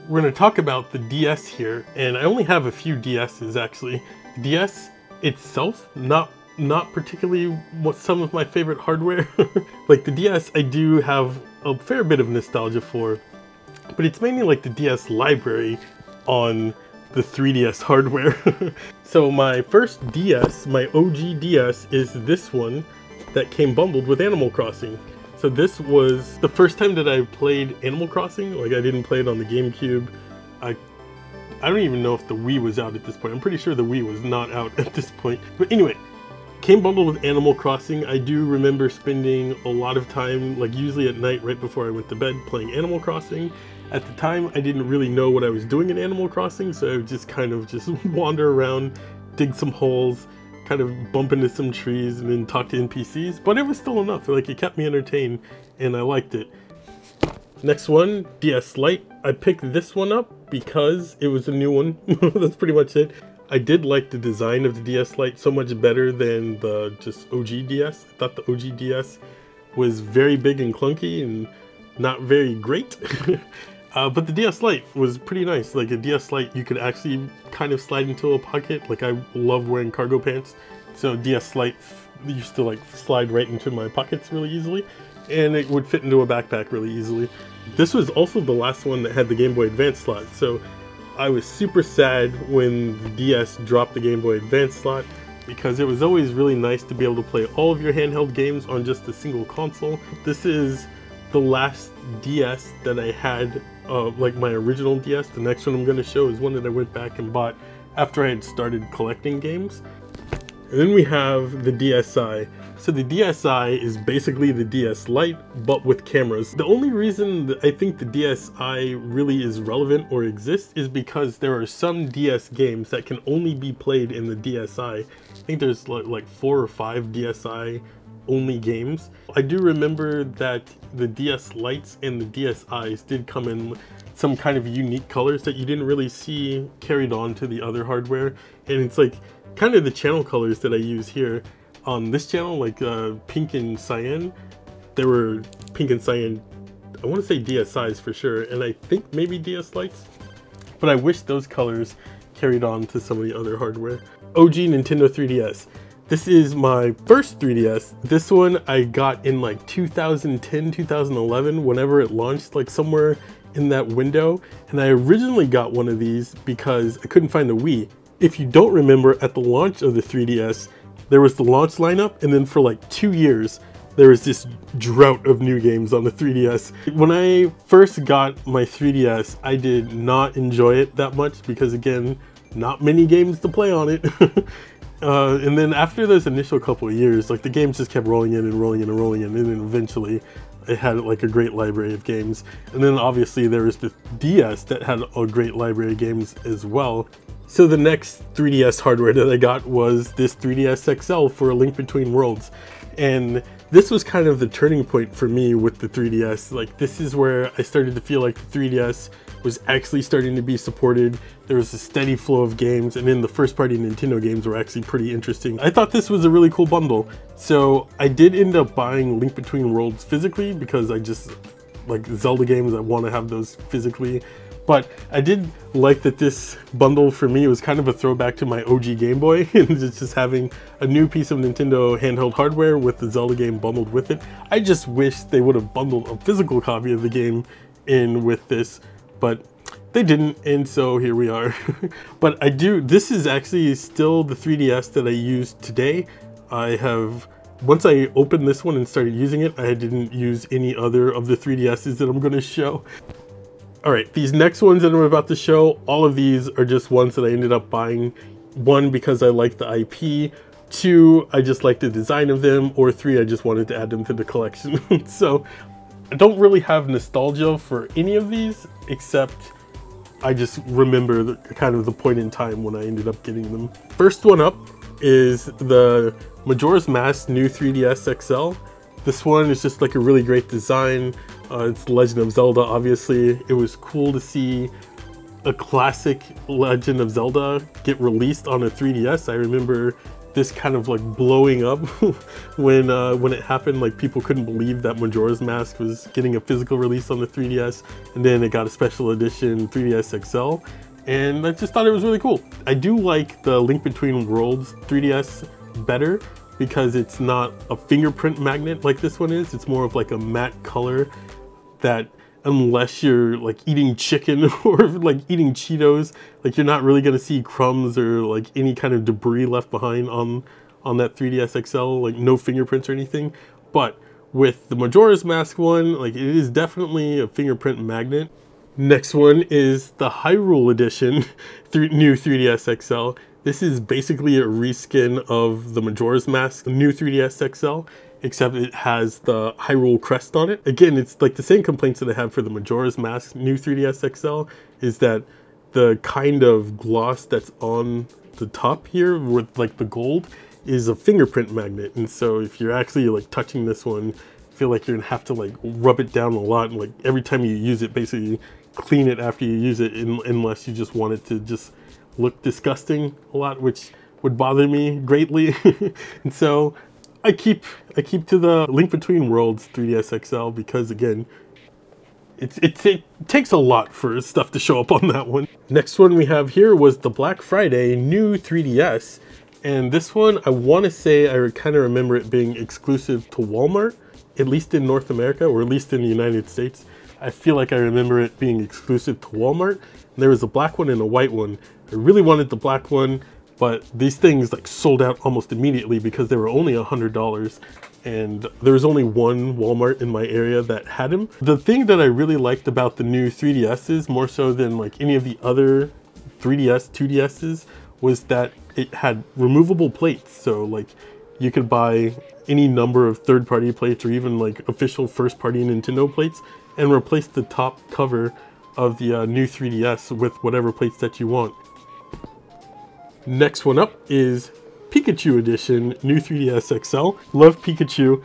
we're going to talk about the DS here, and I only have a few DSs actually. The DS itself, not particularly what some of my favorite hardware. Like the DS I do have a fair bit of nostalgia for, but it's mainly like the DS library on the 3DS hardware. So my first DS, my OG DS, is this one that came bundled with Animal Crossing. So this was the first time that I played Animal Crossing. Like I didn't play it on the GameCube. I don't even know if the Wii was out at this point. I'm pretty sure the Wii was not out at this point. But anyway, came bundled with Animal Crossing. I do remember spending a lot of time, like usually at night right before I went to bed, playing Animal Crossing. At the time, I didn't really know what I was doing in Animal Crossing, so I would just kind of just wander around, dig some holes, kind of bump into some trees, and then talk to NPCs. But it was still enough. Like, it kept me entertained, and I liked it. Next one, DS Lite. I picked this one up because it was a new one. That's pretty much it. I did like the design of the DS Lite so much better than the just OG DS. I thought the OG DS was very big and clunky and not very great. But the DS Lite was pretty nice. Like a DS Lite you could actually kind of slide into a pocket. Like I love wearing cargo pants. So DS Lite used to like slide right into my pockets really easily. And it would fit into a backpack really easily. This was also the last one that had the Game Boy Advance slot. So I was super sad when the DS dropped the Game Boy Advance slot, because it was always really nice to be able to play all of your handheld games on just a single console. This is the last DS that I had, like my original DS. The next one I'm going to show is one that I went back and bought after I had started collecting games. And then we have the DSi. So the DSi is basically the DS Lite, but with cameras. The only reason that I think the DSi really is relevant or exists is because there are some DS games that can only be played in the DSi. I think there's like 4 or 5 DSi only games. I do remember that the DS Lites and the DSis did come in some kind of unique colors that you didn't really see carried on to the other hardware. And it's like kind of the channel colors that I use here on this channel, like pink and cyan. There were pink and cyan, I want to say DSis for sure, and I think maybe DS Lites. But I wish those colors carried on to some of the other hardware. OG Nintendo 3DS. This is my first 3DS. This one I got in like 2010, 2011, whenever it launched, like somewhere in that window. And I originally got one of these because I couldn't find a Wii. If you don't remember, at the launch of the 3DS, there was the launch lineup, and then for like 2 years, there was this drought of new games on the 3DS. When I first got my 3DS, I did not enjoy it that much because, again, not many games to play on it. And then after those initial couple of years, like the games just kept rolling in and rolling in and rolling in, and then eventually it had like a great library of games. And then obviously there was the DS that had a great library of games as well. So the next 3DS hardware that I got was this 3DS XL for A Link Between Worlds. And this was kind of the turning point for me with the 3DS. Like this is where I started to feel like the 3DS was actually starting to be supported. There was a steady flow of games, and then the first party Nintendo games were actually pretty interesting. I thought this was a really cool bundle. So I did end up buying Link Between Worlds physically because I just like Zelda games, I want to have those physically. But I did like that this bundle for me was kind of a throwback to my OG Game Boy, and just having a new piece of Nintendo handheld hardware with the Zelda game bundled with it. I just wish they would have bundled a physical copy of the game in with this, but they didn't, and so here we are. But this is actually still the 3DS that I use today. Once I opened this one and started using it, I didn't use any other of the 3DSs that I'm going to show. Alright, these next ones that I'm about to show, all of these are just ones that I ended up buying. 1, because I like the IP. 2, I just like the design of them. Or 3, I just wanted to add them to the collection. So, I don't really have nostalgia for any of these, except I just remember kind of the point in time when I ended up getting them. First one up is the Majora's Mask new 3DS XL. This one is just like a really great design. It's The Legend of Zelda, obviously. It was cool to see a classic Legend of Zelda get released on a 3DS. I remember this kind of like blowing up when it happened. Like, people couldn't believe that Majora's Mask was getting a physical release on the 3DS, and then it got a special edition 3DS XL, and I just thought it was really cool. I do like the Link Between Worlds 3DS better because it's not a fingerprint magnet like this one is. It's more of like a matte color that, unless you're like eating chicken or like eating Cheetos, like you're not really gonna see crumbs or like any kind of debris left behind on that 3DS XL, like no fingerprints or anything. But with the Majora's Mask one, like it is definitely a fingerprint magnet. Next one is the Hyrule Edition new 3DS XL. This is basically a reskin of the Majora's Mask new 3DS XL, except it has the Hyrule crest on it. Again, it's like the same complaints that I have for the Majora's Mask new 3DS XL, is that the kind of gloss that's on the top here with like the gold is a fingerprint magnet. And so if you're actually like touching this one, I feel like you're gonna have to like rub it down a lot, and like every time you use it, basically clean it after you use it, unless you just want it to just look disgusting a lot, which would bother me greatly. And so I keep to the Link Between Worlds 3DS XL because, again, it takes a lot for stuff to show up on that one. Next one we have here was the Black Friday new 3DS, and this one I want to say I kind of remember it being exclusive to Walmart, at least in North America, or at least in the United States. I feel like I remember it being exclusive to Walmart. And there was a black one and a white one. I really wanted the black one, but these things like sold out almost immediately because they were only $100, and there was only one Walmart in my area that had them. The thing that I really liked about the new 3DSs, more so than like any of the other 3DS, 2DSs, was that it had removable plates. So like you could buy any number of third-party plates or even like official first-party Nintendo plates and replace the top cover of the new 3DS with whatever plates that you want. Next one up is Pikachu Edition new 3DS XL. Love Pikachu,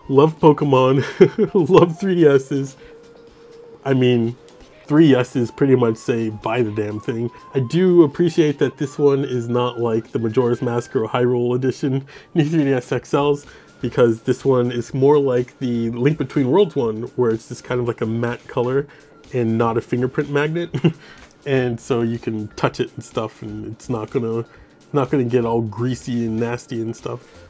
love Pokemon, love 3DSs. I mean, 3S's pretty much say buy the damn thing. I do appreciate that this one is not like the Majora's Mask or Hyrule Edition new 3DS XLs, because this one is more like the Link Between Worlds one, where it's just kind of like a matte color and not a fingerprint magnet. And so you can touch it and stuff, and it's not gonna get all greasy and nasty and stuff.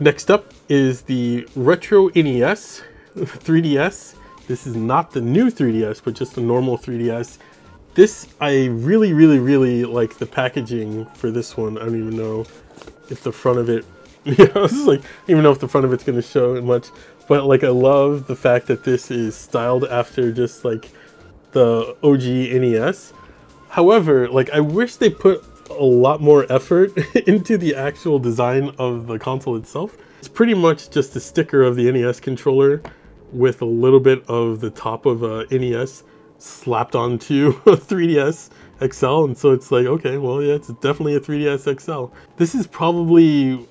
Next up is the Retro NES 3DS. This is not the new 3DS, but just the normal 3DS. This, I really like the packaging for this one. I don't even know if the front of it, yeah, I was like, I don't even know if the front of it's gonna show it much, but like I love the fact that this is styled after just like the OG NES. However, like I wish they put a lot more effort into the actual design of the console itself. It's pretty much just a sticker of the NES controller with a little bit of the top of a NES slapped onto a 3DS XL, and so it's like, okay, well, yeah, it's definitely a 3DS XL. This is probably,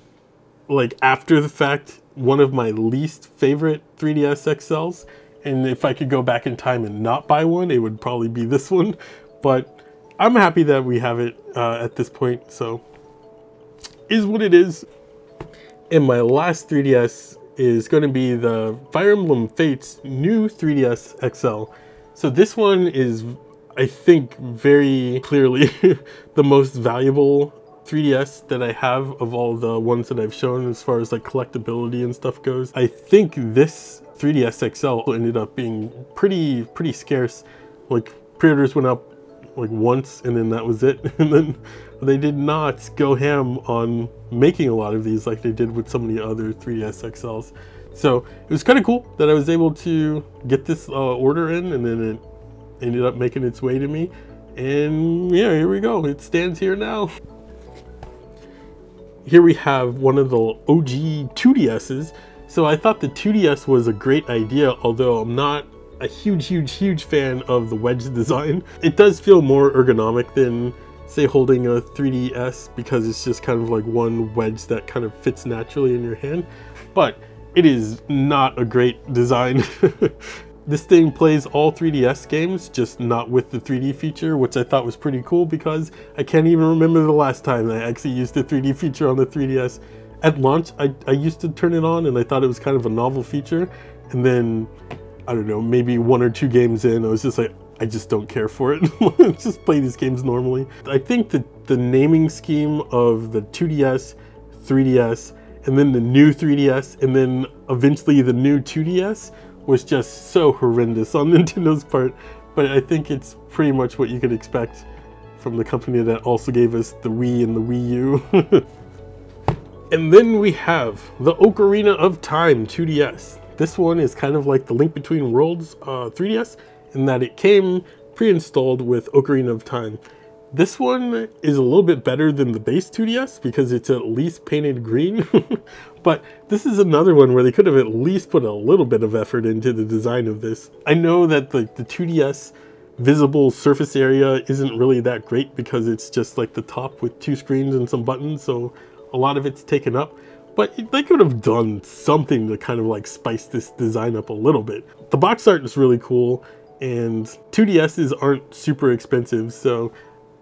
like, after the fact, one of my least favorite 3DS XLs, and if I could go back in time and not buy one, it would probably be this one. But I'm happy that we have it at this point, so is what it is. And my last 3DS is going to be the Fire Emblem Fates new 3DS XL. So this one is, I think, very clearly the most valuable 3DS that I have of all the ones that I've shown as far as like collectability and stuff goes. I think this 3DS XL ended up being pretty scarce. Like, pre-orders went up like once and then that was it. And then they did not go ham on making a lot of these like they did with some of the other 3DS XLs. So it was kind of cool that I was able to get this order in, and then it ended up making its way to me. And yeah, here we go. It stands here now. Here we have one of the OG 2DS's. So I thought the 2DS was a great idea, although I'm not a huge fan of the wedge design. It does feel more ergonomic than, say, holding a 3DS, because it's just kind of like one wedge that kind of fits naturally in your hand. But it is not a great design. This thing plays all 3DS games, just not with the 3D feature, which I thought was pretty cool because I can't even remember the last time I actually used the 3D feature on the 3DS. At launch, I used to turn it on and I thought it was kind of a novel feature. And then, I don't know, maybe 1 or 2 games in, I was just like, I just don't care for it. Just play these games normally. I think that the naming scheme of the 2DS, 3DS, and then the new 3DS, and then eventually the new 2DS was just so horrendous on Nintendo's part. But I think it's pretty much what you could expect from the company that also gave us the Wii and the Wii U. And then we have the Ocarina of Time 2DS. This one is kind of like the Link Between Worlds 3DS in that it came pre-installed with Ocarina of Time. This one is a little bit better than the base 2DS because it's at least painted green. But this is another one where they could have at least put a little bit of effort into the design of this. I know that the 2DS visible surface area isn't really that great because it's just like the top with 2 screens and some buttons, so a lot of it's taken up. But they could have done something to kind of like spice this design up a little bit. The box art is really cool, and 2DSs aren't super expensive, so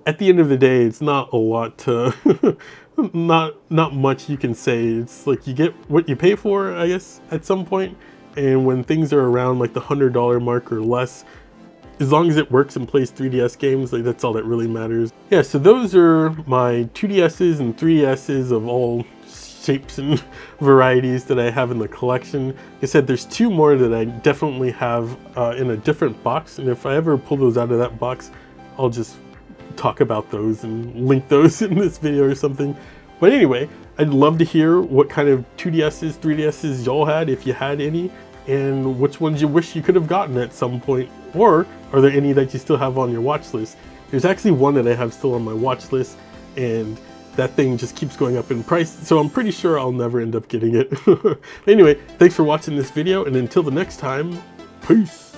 at the end of the day, it's not a lot to, not much you can say. It's like you get what you pay for, I guess, at some point. And when things are around like the $100 mark or less, as long as it works and plays 3DS games, like that's all that really matters. Yeah, so those are my 2DSs and 3DSs of all shapes and varieties that I have in the collection. Like I said, there's 2 more that I definitely have in a different box, and if I ever pull those out of that box, I'll just talk about those and link those in this video or something. But anyway, I'd love to hear what kind of 2DSs, 3DSs y'all had, if you had any, and which ones you wish you could have gotten at some point, or are there any that you still have on your watch list? There's actually one that I have still on my watch list, and that thing just keeps going up in price, so I'm pretty sure I'll never end up getting it. Anyway, thanks for watching this video, and until the next time, peace!